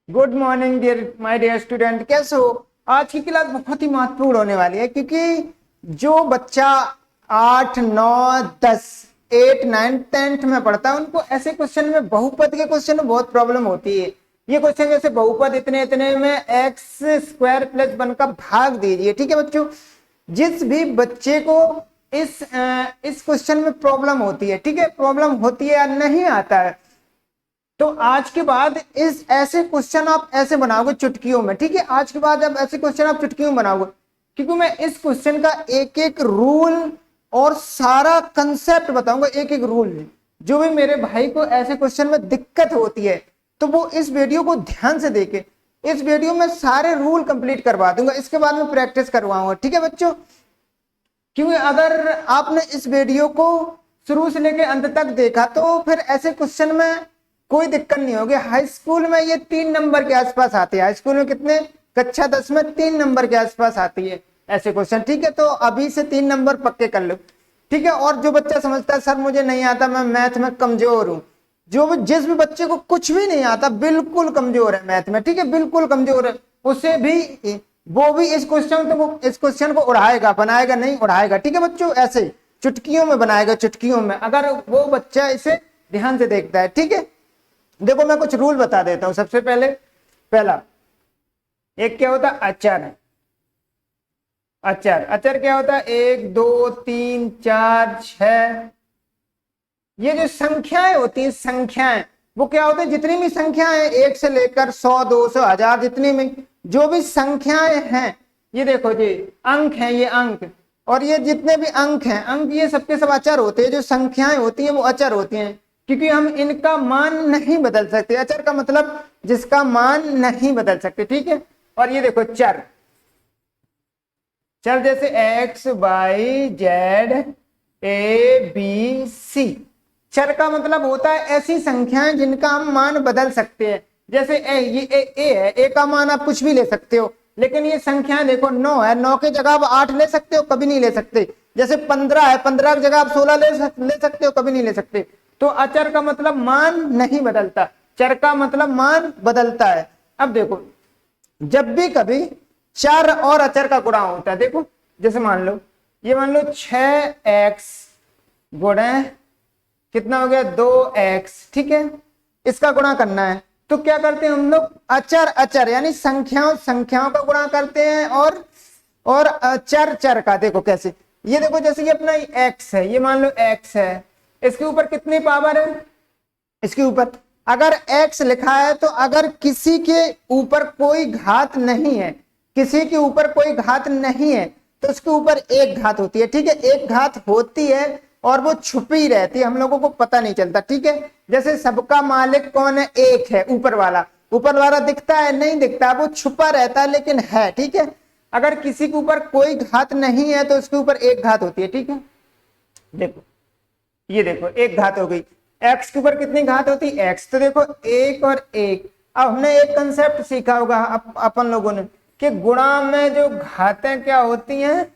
Good morning dear my dear student, कैसे हो। आज की क्लास बहुत ही महत्वपूर्ण होने वाली है क्योंकि जो बच्चा 8, 9, 10, 8, 9, 10th में पढ़ता है उनको ऐसे क्वेश्चन में, बहुपद के क्वेश्चन में बहुत प्रॉब्लम होती है। ये क्वेश्चन जैसे बहुपद इतने इतने में एक्स स्क्वायर प्लस 1 का भाग दीजिए। ठीक है बच्चों, जिस भी बच्चे को इस क्वेश्चन में प्रॉब्लम होती है, ठीक है, प्रॉब्लम होती है या नहीं आता है, तो आज के बाद इस ऐसे क्वेश्चन आप ऐसे बनाओगे चुटकियों में। ठीक है, आज के बाद जब ऐसे क्वेश्चन आप चुटकियों में बनाओगे, क्योंकि मैं इस क्वेश्चन का एक एक रूल और सारा कंसेप्ट बताऊंगा, एक एक रूल। जो भी मेरे भाई को ऐसे क्वेश्चन में दिक्कत होती है तो वो इस वीडियो को ध्यान से देखे। इस वीडियो में सारे रूल कंप्लीट करवा दूंगा, इसके बाद में प्रैक्टिस करवाऊंगा। ठीक है बच्चों, क्योंकि अगर आपने इस वीडियो को शुरू से लेकर अंत तक देखा तो फिर ऐसे क्वेश्चन में कोई दिक्कत नहीं होगी। हाई स्कूल में ये 3 नंबर के आसपास आती है। हाई स्कूल में कितने, कक्षा 10 में 3 नंबर के आसपास आती है ऐसे क्वेश्चन। ठीक है, तो अभी से 3 नंबर पक्के कर लो। ठीक है, और जो बच्चा समझता है सर मुझे नहीं आता, मैं मैथ में कमजोर हूं, जिस भी बच्चे को कुछ भी नहीं आता, बिल्कुल कमजोर है मैथ में, ठीक है, बिल्कुल कमजोर है, उसे भी वो भी इस क्वेश्चन को उड़ाएगा, बनाएगा नहीं उड़ाएगा। ठीक है बच्चों, ऐसे चुटकियों में बनाएगा, चुटकियों में, अगर वो बच्चा इसे ध्यान से देखता है। ठीक है, देखो मैं कुछ रूल बता देता हूं। सबसे पहले पहला, एक क्या होता है अचर। अचर अचर क्या होता है, 1, 2, 3, 4, 6। ये जो संख्याएं होती हैं, संख्याएं वो क्या होते हैं, जितनी भी संख्याएं 1 से लेकर 100, 200, 1000, जितनी में जो भी संख्याएं हैं, ये देखो जी अंक हैं, ये अंक, और ये जितने भी अंक हैं, अंक ये सबके सब अचर होते हैं। जो संख्याएं होती हैं वो अचर होती हैं, क्योंकि हम इनका मान नहीं बदल सकते। अचर का मतलब जिसका मान नहीं बदल सकते। ठीक है, और ये देखो चर, चर जैसे एक्स, वाई, जेड, ए, बी, सी। चर का मतलब होता है ऐसी संख्याएं जिनका हम मान बदल सकते हैं। जैसे ये ए है, ए का मान आप कुछ भी ले सकते हो, लेकिन ये संख्याएं देखो 9 है, 9 की जगह आप 8 ले सकते हो, कभी नहीं ले सकते। जैसे 15 है, 15 की जगह आप 16 ले सकते हो, कभी नहीं ले सकते। तो अचर का मतलब मान नहीं बदलता, चर का मतलब मान बदलता है। अब देखो, जब भी कभी चर और अचर का गुणा होता है, देखो जैसे मान लो, ये मान लो 6x गुणे कितना हो गया, 2x। ठीक है, इसका गुणा करना है तो क्या करते हैं हम लोग, अचर अचर यानी संख्याओं का गुणा करते हैं, और चर चर का। देखो कैसे, ये देखो जैसे ये अपना x है, ये मान लो x है, इसके ऊपर कितनी पावर है, इसके ऊपर अगर x लिखा है तो अगर किसी के ऊपर कोई घात नहीं है, किसी के ऊपर कोई घात नहीं है तो उसके ऊपर एक घात होती है। ठीक है, एक घात होती है और वो छुपी रहती है, हम लोगों को पता नहीं चलता। ठीक है, जैसे सबका मालिक कौन है, एक है, ऊपर वाला दिखता है, नहीं दिखता, वो छुपा रहता है लेकिन है। ठीक है, अगर किसी के ऊपर कोई घात नहीं है तो उसके ऊपर एक घात होती है। ठीक है, देखो ये देखो एक घात हो गई। एक्स के ऊपर कितनी घात होती है, एक्स, तो देखो एक और एक। अब हमने एक कंसेप्ट सीखा होगा अपन लोगों ने कि गुणा में जो घातें क्या होती हैं,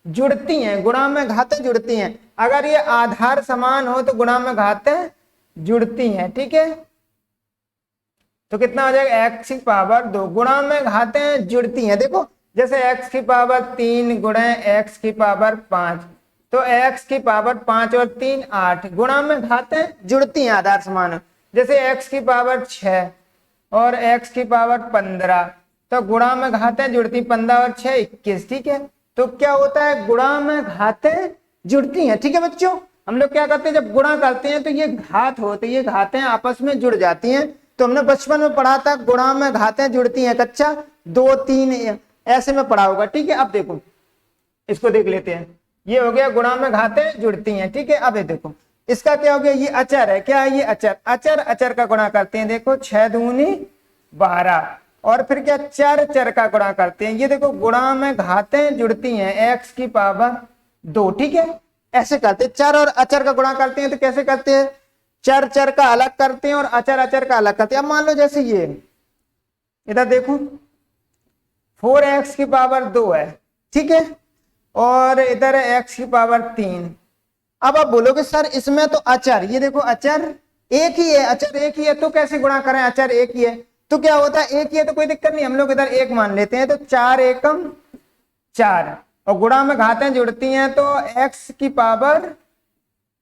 जुड़ती हैं। गुणा में घातें जुड़ती हैं, अगर ये आधार समान हो तो गुणा में घातें जुड़ती हैं। ठीक है, तो कितना हो जाएगा, एक्स की पावर 2, गुणा में घातें जुड़ती हैं। देखो जैसे एक्स की पावर 3 गुणे एक्स की पावर 5, तो x की पावर 5 और 3 8, गुणा में घातें जुड़ती हैं, आधार समान। जैसे x की पावर 6 और x की पावर 15, तो गुणा में घातें जुड़ती, 15 और 6 21। ठीक है, तो क्या होता है, गुणा में घातें जुड़ती हैं। ठीक है बच्चों, हम लोग क्या करते हैं, जब गुणा करते हैं तो ये घात होती है, ये घातें आपस में जुड़ जाती हैं। तो हमने बचपन में पढ़ा था गुणा में घातें जुड़ती हैं, कक्षा 2, 3 ऐसे में पढ़ा होगा। ठीक है, अब देखो इसको देख लेते हैं। ये हो गया गुणा में घातें जुड़ती हैं। ठीक है, अब ये देखो इसका क्या हो गया, ये अचर है, क्या है ये अचर, अचर अचर का गुणा करते हैं। देखो 6 दूनी 12, और फिर क्या, चर चर का गुणा करते हैं। ये देखो गुणा में घातें जुड़ती हैं, x की पावर 2। ठीक है, ऐसे करते हैं। चर और अचर का गुणा करते हैं तो कैसे करते हैं, चर चर का अलग करते हैं और अचर अचर का अलग करते हैं। अब मान लो जैसे ये इधर देखो 4x की पावर 2 है, ठीक है, और इधर है x की पावर 3। अब आप बोलोगे सर इसमें तो अचर, ये देखो अचर एक ही है, अचर एक ही है, तो कैसे गुणा करें, अचर एक ही है। तो क्या होता है, एक ही है तो कोई दिक्कत नहीं, हम लोग इधर एक मान लेते हैं, तो 4 एकम 4, और गुणा में घातें जुड़ती हैं तो x की पावर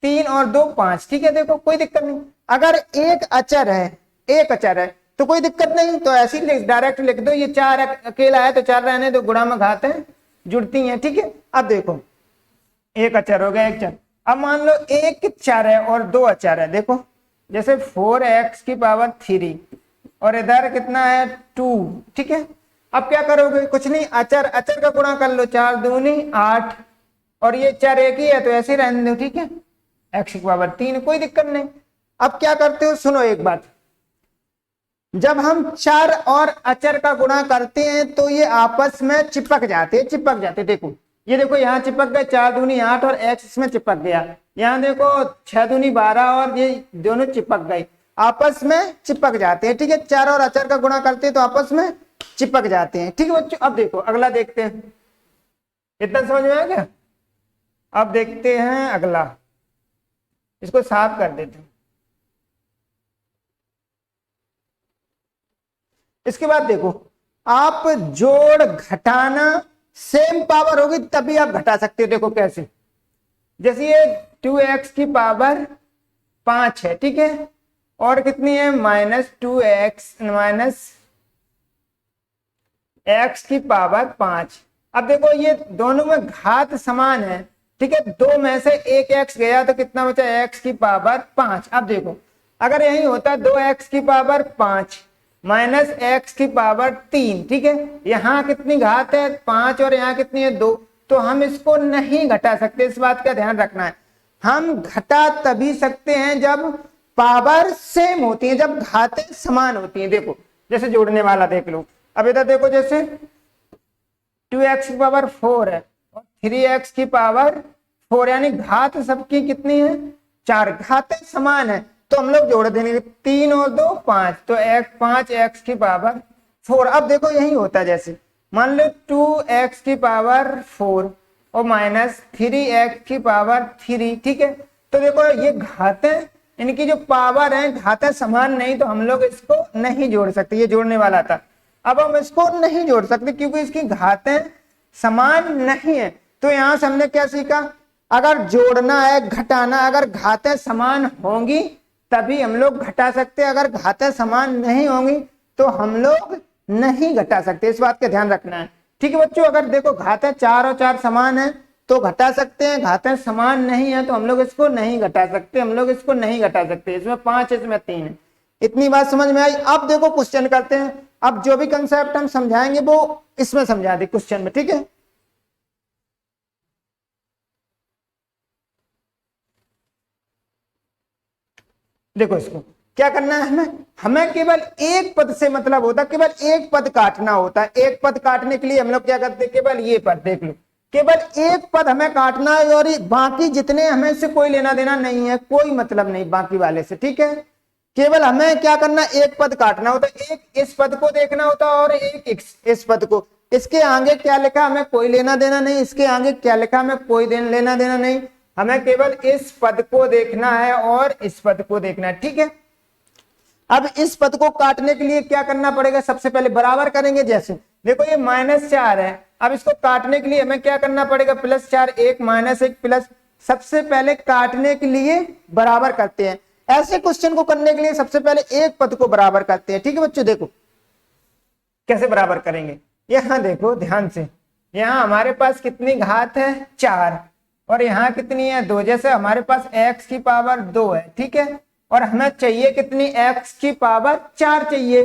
3 और 2 5, ठीक है। देखो कोई दिक्कत नहीं, अगर एक अचर है तो कोई दिक्कत नहीं, तो ऐसे ही डायरेक्ट लिख दो, ये 4 अकेला है तो 4 रहने दो, गुणा में घातें जुड़ती हैं, ठीक है। अब देखो एक अचर हो गया, एक चर। अब मान लो एक चर है और 2 अचर है, देखो जैसे 4x की पावर 3 और इधर कितना है 2, ठीक है। अब क्या करोगे, कुछ नहीं, अचर अचर का गुणा कर लो, 4 दूनी 8, और ये चर एक ही है तो ऐसे ही रहने दो, ठीक है, x की पावर 3, कोई दिक्कत नहीं। अब क्या करते हो, सुनो एक बात, जब हम चर और अचर का गुणा करते हैं तो ये आपस में चिपक जाते देखो, ये देखो यहाँ चिपक गए, 4 दूनी 8 और x इसमें चिपक गया, यहाँ देखो 6 दूनी 12 और ये दोनों चिपक गए, आपस में चिपक जाते हैं, ठीक है। चर और अचर का गुणा करते हैं तो आपस में चिपक जाते हैं, ठीक है बच्चों। अब देखो अगला देखते हैं, इतना समझ में आ गया। अब देखते हैं अगला, इसको साफ कर देते हैं। इसके बाद देखो, आप जोड़ घटाना सेम पावर होगी तभी आप घटा सकते हो, देखो कैसे, जैसे ये 2x की पावर 5 है, ठीक है, और कितनी है -2x माइनस x की पावर 5। अब देखो ये दोनों में घात समान है, ठीक है, 2 में से एक x गया तो कितना बचा, x की पावर 5। अब देखो अगर यही होता 2x की पावर 5 माइनस x की पावर 3, ठीक है, यहाँ कितनी घात है 5 और यहाँ कितनी है 2, तो हम इसको नहीं घटा सकते, इस बात का ध्यान रखना है। हम घटा तभी सकते हैं जब पावर सेम होती है, जब घातें समान होती हैं। देखो जैसे जोड़ने वाला देख लो, अब इधर देखो जैसे 2x की पावर 4 है और 3x की पावर 4, यानी घात सबकी कितनी है 4, घातें समान है तो हम लोग जोड़ देंगे, 3 और 2 5, तो 5x की पावर 4। अब देखो यही होता है, जैसे मान लो 2x की पावर 4 और माइनस 3x की पावर 3, ठीक है। तो देखो ये घातें, इनकी जो पावर है घातें समान नहीं, तो हम लोग इसको नहीं जोड़ सकते, ये जोड़ने वाला था। अब हम इसको नहीं जोड़ सकते क्योंकि इसकी घातें समान नहीं है। तो यहां से हमने क्या सीखा, अगर जोड़ना है घटाना, अगर घातें समान होंगी तभी हम लोग घटा सकते हैं, अगर घातें समान नहीं होंगी तो हम लोग नहीं घटा सकते, इस बात का ध्यान रखना है, ठीक है बच्चों। अगर देखो घातें 4 और 4 समान है तो घटा सकते हैं, घातें समान नहीं है तो हम लोग इसको नहीं घटा सकते, हम लोग इसको नहीं घटा सकते। इसमें 5 इसमें 3 है, इतनी बात समझ में आई। अब देखो क्वेश्चन करते हैं, अब जो भी कंसेप्ट हम समझाएंगे वो इसमें समझा दे क्वेश्चन में, ठीक है। देखो इसको क्या करना है, हमें केवल एक पद से मतलब होता है, केवल एक पद काटना होता है। एक पद काटने के लिए हम लोग क्या करते हैं, केवल ये पद देख लो, केवल एक पद हमें काटना है और बाकी जितने हमें इससे कोई लेना देना नहीं है, कोई मतलब नहीं बाकी वाले से, ठीक है। केवल हमें क्या करना, एक पद काटना होता है, एक इस पद को देखना होता है और एक इस पद को। इसके आगे क्या लिखा हमें कोई लेना देना नहीं, इसके आगे क्या लिखा हमें कोई लेना देना नहीं, हमें केवल इस पद को देखना है और इस पद को देखना है, ठीक है। अब इस पद को काटने के लिए क्या करना पड़ेगा, सबसे पहले बराबर करेंगे। जैसे देखो ये -4 है, अब इसको काटने के लिए हमें क्या करना पड़ेगा, +4 1 -1 प्लस, सबसे पहले काटने के लिए बराबर करते हैं। ऐसे क्वेश्चन को करने के लिए सबसे पहले एक पद को बराबर करते हैं, ठीक है बच्चों। देखो कैसे बराबर करेंगे, यहाँ देखो ध्यान से, यहाँ हमारे पास कितनी घात है 4 और यहाँ कितनी है 2, जैसे हमारे पास x की पावर 2 है, ठीक है, और हमें चाहिए कितनी x की पावर 4 चाहिए,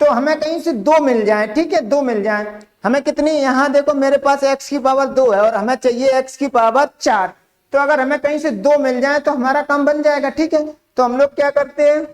तो हमें कहीं से 2 मिल जाए, ठीक है, 2 मिल जाए। हमें कितनी, यहाँ देखो मेरे पास x की पावर 2 है और हमें चाहिए x की पावर 4, तो अगर हमें कहीं से 2 मिल जाए तो हमारा काम बन जाएगा, ठीक है। तो हम लोग क्या करते हैं,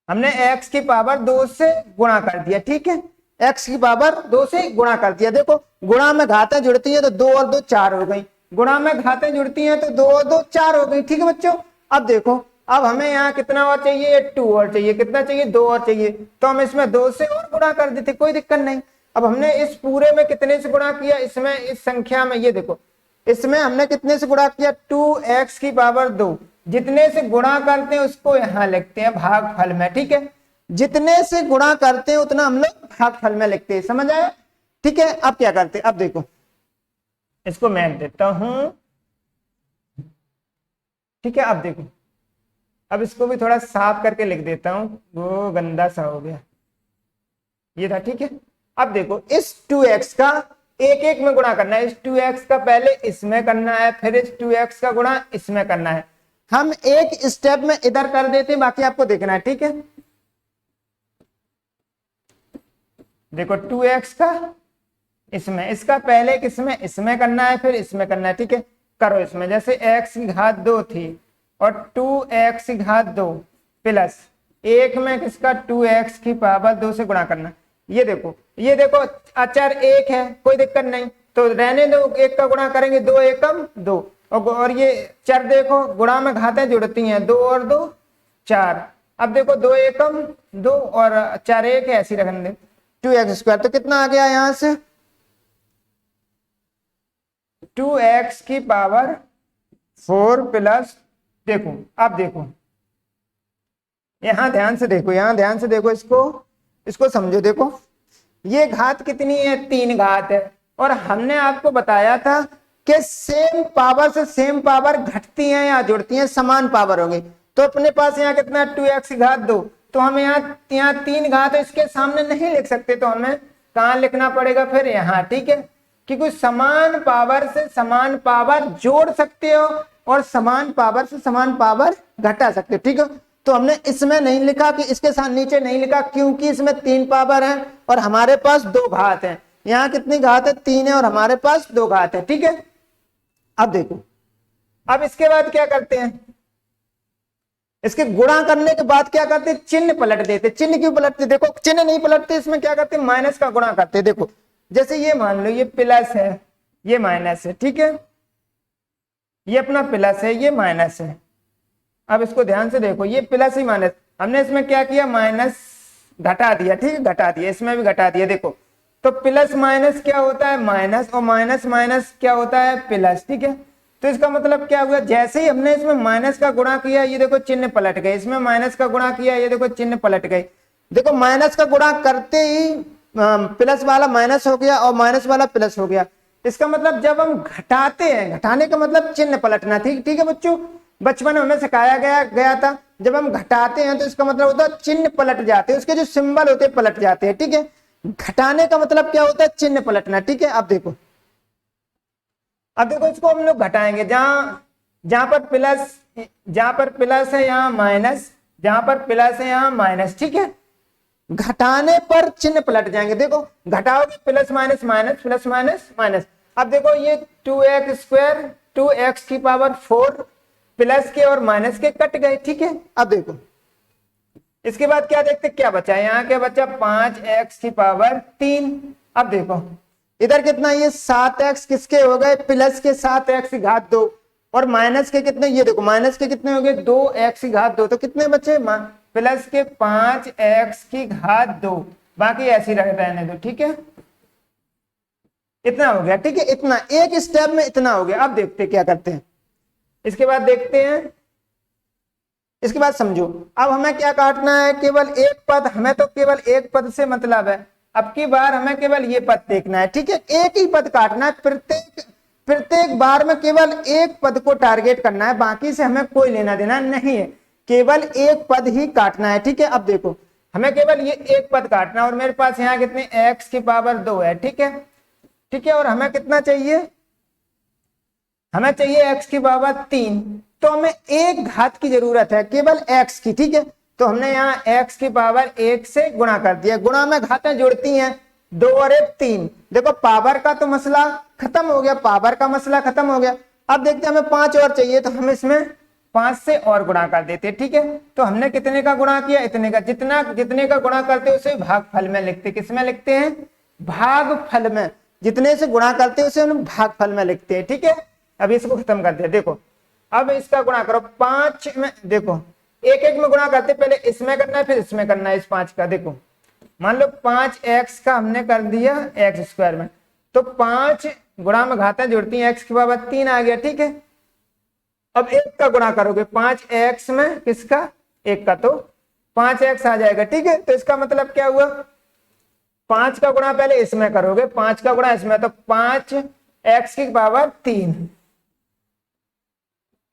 हमने x की पावर 2 से गुणा कर दिया, ठीक है, x की पावर 2 से गुणा कर दिया। देखो गुणा में घातें जुड़ती है तो 2 और 2 4 हो गई, गुणा में घातें जुड़ती हैं तो 2 और 2 4 हो गई, ठीक है बच्चों। अब देखो, अब हमें यहाँ कितना और चाहिए, 2 और चाहिए, कितना चाहिए 2 और चाहिए, तो हम इसमें 2 से और गुणा कर देते, कोई दिक्कत नहीं। अब हमने इस पूरे में कितने से गुणा किया, इसमें इस संख्या में, ये देखो इसमें हमने कितने से गुणा किया, 2x की पावर 2, जितने से गुणा करते हैं उसको यहाँ लिखते हैं भागफल में, ठीक है। जितने से गुणा करते हैं उतना हम लोग भागफल में लिखते हैं, समझ आया? ठीक है, अब क्या करते हैं, अब देखो इसको मैं देता हूं, ठीक है। अब देखो, अब इसको भी थोड़ा साफ करके लिख देता हूं, वो गंदा सा हो गया, ये था, ठीक है। अब देखो इस 2x का एक एक में गुणा करना है, इस 2x का पहले इसमें करना है, फिर इस 2x का गुणा इसमें करना है। हम एक स्टेप में इधर कर देते हैं, बाकी आपको देखना है, ठीक है। देखो 2x का इसमें, इसका पहले किसमें, इसमें करना है, फिर इसमें करना है, ठीक है। करो इसमें, जैसे x की घात 2 थी और 2x की घात 2 प्लस एक में किसका 2x की पावर 2 से गुणा करना। ये देखो अचर एक है, कोई दिक्कत नहीं, तो रहने दो, एक का गुणा करेंगे, 2 एकम 2, और ये चर देखो गुणा में घातें जुड़ती हैं, 2 और 2 4। अब देखो 2 एकम 2 और 4 एक है, ऐसी रखने दे, 2x²। तो कितना आ गया यहां से 2x की पावर 4 प्लस, देखो अब देखो यहां ध्यान से देखो, यहां ध्यान से देखो, इसको समझो। देखो ये घात कितनी है, 3 घात है, और हमने आपको बताया था कि सेम पावर से सेम पावर घटती हैं या जुड़ती हैं, समान पावर होगी। तो अपने पास यहाँ कितना 2x की घात 2, तो हम यहाँ 3 घात है, इसके सामने नहीं लिख सकते, तो हमें कहाँ लिखना पड़ेगा फिर, यहाँ, ठीक है। क्योंकि समान पावर से समान पावर जोड़ सकते हो और समान पावर से समान पावर घटा सकते हो, ठीक है। तो हमने इसमें नहीं लिखा कि इसके साथ नीचे नहीं लिखा, क्योंकि इसमें 3 पावर है और हमारे पास 2 घात है। यहाँ कितनी घात है, 3 है, और हमारे पास 2 घात है, ठीक है। अब देखो, अब इसके बाद क्या करते हैं, इसके गुणा करने के बाद क्या करते हैं, चिन्ह पलट देते। चिन्ह क्यों पलटते, देखो चिन्ह नहीं पलटते, इसमें क्या करते हैं, माइनस का गुणा करते। देखो जैसे ये मान लो ये प्लस है, ये माइनस है, ठीक है, ये अपना प्लस है, ये माइनस है। अब इसको ध्यान से देखो, ये प्लस ही माइनस, हमने इसमें क्या किया, माइनस घटा दिया, ठीक है, घटा दिया, इसमें भी घटा दिया। देखो तो प्लस माइनस क्या होता है, माइनस, और माइनस माइनस क्या होता है, प्लस, ठीक है। तो इसका मतलब क्या हुआ, जैसे ही हमने इसमें माइनस का गुणा किया, ये देखो चिन्ह पलट गए, इसमें माइनस का गुणा किया, ये देखो चिन्ह पलट गए। देखो माइनस का गुणा करते ही प्लस वाला माइनस हो गया और माइनस वाला प्लस हो गया। इसका मतलब जब हम घटाते हैं, घटाने का मतलब चिन्ह पलटना, ठीक है बच्चों, बचपन में हमें सिखाया गया था, जब हम घटाते हैं तो इसका मतलब होता है चिन्ह पलट जाते हैं, उसके जो सिंबल होते हैं पलट जाते हैं, ठीक है। घटाने का मतलब क्या होता है, चिन्ह पलटना, ठीक है। अब देखो इसको हम लोग घटाएंगे, जहां पर प्लस है यहाँ माइनस, जहां पर प्लस है यहाँ माइनस, ठीक है। घटाने पर चिन्ह पलट जाएंगे। देखो घटाओगे plus minus minus, plus minus minus. अब देखो ये 2x², 2x की पावर 4 प्लस के और माइनस के कट गए, ठीक है। अब देखो इसके बाद क्या देखते, क्या बचा, यहाँ क्या बचा, 5x की पावर 3। अब देखो इधर कितना, ये 7x किसके हो गए, प्लस के 7x की घात 2, और माइनस के कितने, ये देखो माइनस के कितने हो गए, 2x की घात 2, तो कितने बचे, प्लस के 5x की घात 2, बाकी ऐसी रहने दो, ठीक है। इतना हो गया, ठीक है, इतना एक स्टेप में इतना हो गया। अब देखते क्या करते हैं, इसके बाद देखते हैं, इसके बाद समझो। अब हमें क्या काटना है, केवल एक पद, हमें तो केवल एक पद से मतलब है, अब की बार हमें केवल ये पद देखना है, ठीक है। एक ही पद काटना है, प्रत्येक बार में केवल एक पद को टारगेट करना है, बाकी से हमें कोई लेना देना नहीं है, केवल एक पद ही काटना है, ठीक है। अब देखो हमें केवल ये एक पद काटना है, और मेरे पास यहाँ कितने x की पावर 2 है, ठीक है, ठीक है। और हमें कितना चाहिए, हमें चाहिए x की पावर 3, तो हमें एक घात की जरूरत है, केवल x की, ठीक है। तो हमने यहाँ x की पावर 1 से गुणा कर दिया, गुणा में घातें जुड़ती हैं, 2 और 1 3। देखो पावर का तो मसला खत्म हो गया, पावर का मसला खत्म हो गया। अब देखते हैं हमें 5 और चाहिए, तो हम इसमें 5 से और गुणा कर देते हैं, ठीक है। तो हमने कितने का गुणा किया, इतने का, जितने का गुणा करते हैं उसे भागफल में लिखते, किसमें लिखते हैं, भागफल में, जितने से गुणा करते हैं उसे हम भागफल में लिखते हैं, ठीक है। अब इसको खत्म कर दिया। देखो अब इसका गुणा करो 5 में, देखो एक एक में गुणा करते, पहले इसमें करना है फिर इसमें करना है, इस 5 का। देखो मान लो 5x का हमने कर दिया x² में, तो 5 गुणा में घातें जुड़ती हैं, x की पावर 3 आ गया, ठीक है। अब एक का गुणा करोगे 5x में, किसका, एक का, तो 5x आ जाएगा। ठीक है, तो इसका मतलब क्या हुआ, 5 का गुणा पहले इसमें करोगे, 5 का गुणा इसमें, तो 5x की पावर 3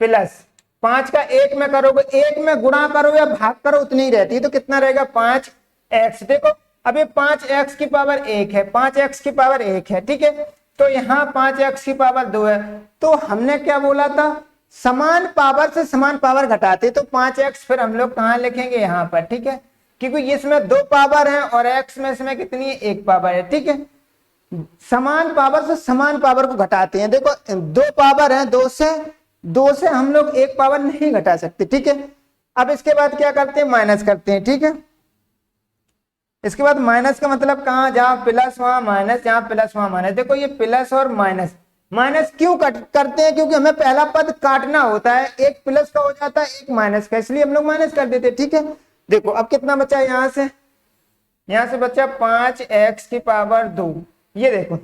प्लस 5 का 1 में करोगे, 1 में गुणा करो या भाग करो उतनी ही रहती है, तो कितना रहेगा 5x। देखो अब ये 5x की पावर 1 है, 5x की पावर 1 है। ठीक है, तो यहाँ 5x की पावर 2 है। तो हमने क्या बोला था, समान पावर से समान पावर घटाते, तो 5x फिर हम लोग कहाँ लिखेंगे, यहाँ पर। ठीक है, क्योंकि इसमें 2 पावर है और x में इसमें कितनी है, 1 पावर है। ठीक है, समान पावर से समान पावर को घटाते हैं। देखो 2 पावर है, 2 से हम लोग 1 पावर नहीं घटा सकते। ठीक है, अब इसके बाद क्या करते हैं, माइनस करते हैं। ठीक है, इसके बाद माइनस का मतलब कहाँ, जहां प्लस वहां माइनस, जहां प्लस वहां माइनस। देखो ये प्लस और माइनस, माइनस क्यों करते हैं, क्योंकि हमें पहला पद काटना होता है, एक प्लस का हो जाता है एक माइनस का, इसलिए हम लोग माइनस कर देते हैं। ठीक है, देखो अब कितना बचा, यहां से बचा 5x की पावर 2। ये देखो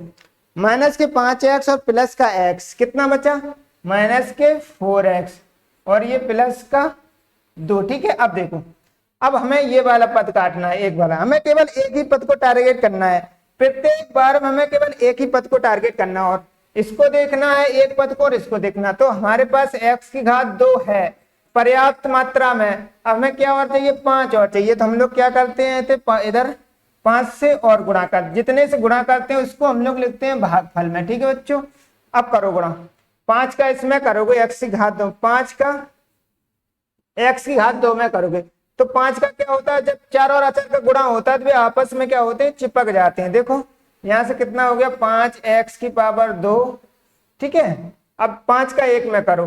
माइनस के 5x और प्लस का x, कितना बचा, माइनस के 4x और ये प्लस का 2। ठीक है, अब देखो अब हमें ये वाला पद काटना है, एक वाला, हमें केवल एक ही पद को टारगेट करना है, प्रत्येक बार हमें केवल एक ही पद को टारगेट करना है, और इसको देखना है एक पद को और इसको देखना। तो हमारे पास x की घात 2 है पर्याप्त मात्रा में, अब हमें क्या और चाहिए, 5 और चाहिए। तो हम लोग क्या करते हैं, इधर 5 से और गुणा कर, जितने से गुणा करते हैं उसको हम लोग लिखते हैं भागफल में। ठीक है बच्चों, अब करो गुणा, 5 का इसमें करोगे x की घात 2, 5 का x की घात 2 में करोगे, तो 5 का क्या होता है, जब चार और अचर का गुणा होता है तो वे आपस में क्या होते हैं, चिपक जाते हैं। देखो यहां से कितना हो गया, 5x की पावर 2। ठीक है, अब 5 का 1 में करो,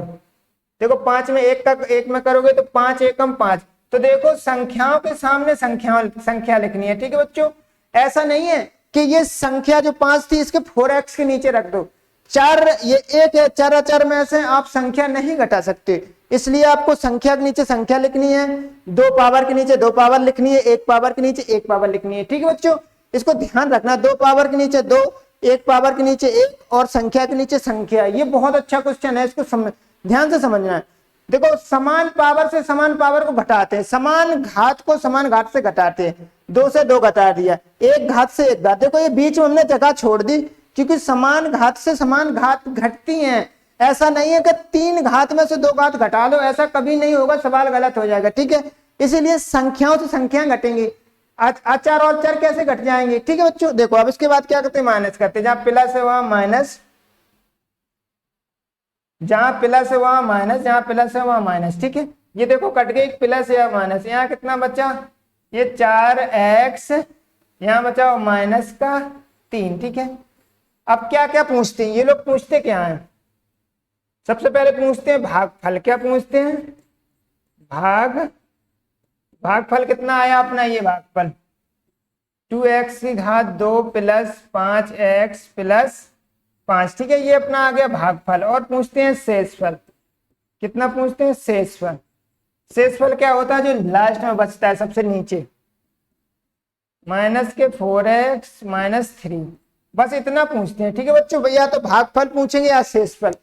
देखो 5 में 1 का 1 में करोगे तो 5 एकम 5। तो देखो संख्याओं के सामने संख्या लिखनी है। ठीक है बच्चों, ऐसा नहीं है कि ये संख्या जो 5 थी इसके 4x के नीचे रख दो, 4 ये 1 है, 4 अचर में से आप संख्या नहीं घटा सकते, इसलिए आपको संख्या के नीचे संख्या लिखनी है, 2 पावर के नीचे 2 पावर लिखनी है, 1 पावर के नीचे 1 पावर लिखनी है। ठीक है बच्चों, इसको ध्यान रखना, 2 पावर के नीचे 2, 1 पावर के नीचे 1 और संख्या के नीचे संख्या। ये बहुत अच्छा क्वेश्चन है, इसको ध्यान से समझना है। देखो समान पावर से समान पावर को घटाते हैं, समान घात को समान घात से घटाते हैं, 2 से 2 घटा दिया, एक घात से एक घात। देखो ये बीच में हमने जगह छोड़ दी, क्योंकि समान घात से समान घात घटती हैं। ऐसा नहीं है कि 3 घात में से 2 घात घटा लो, ऐसा कभी नहीं होगा, सवाल गलत हो जाएगा। ठीक है, इसीलिए संख्याओं से संख्याएं घटेंगी, अचर और चर कैसे घट जाएंगे। ठीक है बच्चों, देखो अब इसके बाद क्या करते हैं, माइनस करते हैं, जहां प्लस है वहां माइनस, जहां प्लस है वहां माइनस, जहां प्लस है वहां माइनस। ठीक है, ये देखो कट गई प्लस या माइनस, यहाँ कितना बचा, ये 4x, यहाँ बचा माइनस का 3। ठीक है, अब क्या क्या पूछते हैं ये लोग, पूछते क्या है, सबसे पहले पूछते हैं भागफल। क्या पूछते हैं, भागफल कितना आया अपना, ये भागफल 2x की घात 2 प्लस 5x प्लस 5। ठीक है, ये अपना आ गया भागफल। और पूछते हैं शेषफल, कितना पूछते हैं, शेषफल। शेषफल क्या होता है, जो लास्ट में बचता है सबसे नीचे, माइनस के 4x माइनस 3, बस इतना पूछते हैं। ठीक है बच्चों, भैया तो भागफल पूछेंगे या शेषफल।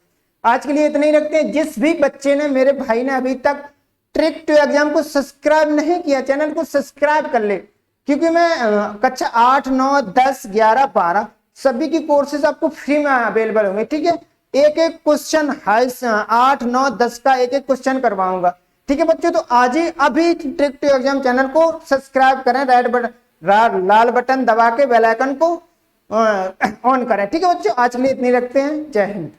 आज के लिए इतना ही रखते हैं। जिस भी बच्चे ने, मेरे भाई ने अभी तक ट्रिक टू एग्जाम को सब्सक्राइब नहीं किया, चैनल को सब्सक्राइब कर ले, क्योंकि मैं कक्षा 8, 9, 10, 11, 12 सभी की कोर्सेज आपको फ्री में अवेलेबल होंगे। ठीक है, एक एक क्वेश्चन 8, 9, 10 का एक एक क्वेश्चन करवाऊंगा। ठीक है बच्चों, तो आज ही अभी ट्रिक टू एग्जाम चैनल को सब्सक्राइब करें, लाल बटन दबा के बेल आइकन को ऑन करें। ठीक है बच्चों, आज के लिए इतनी रखते हैं। जय हिंद।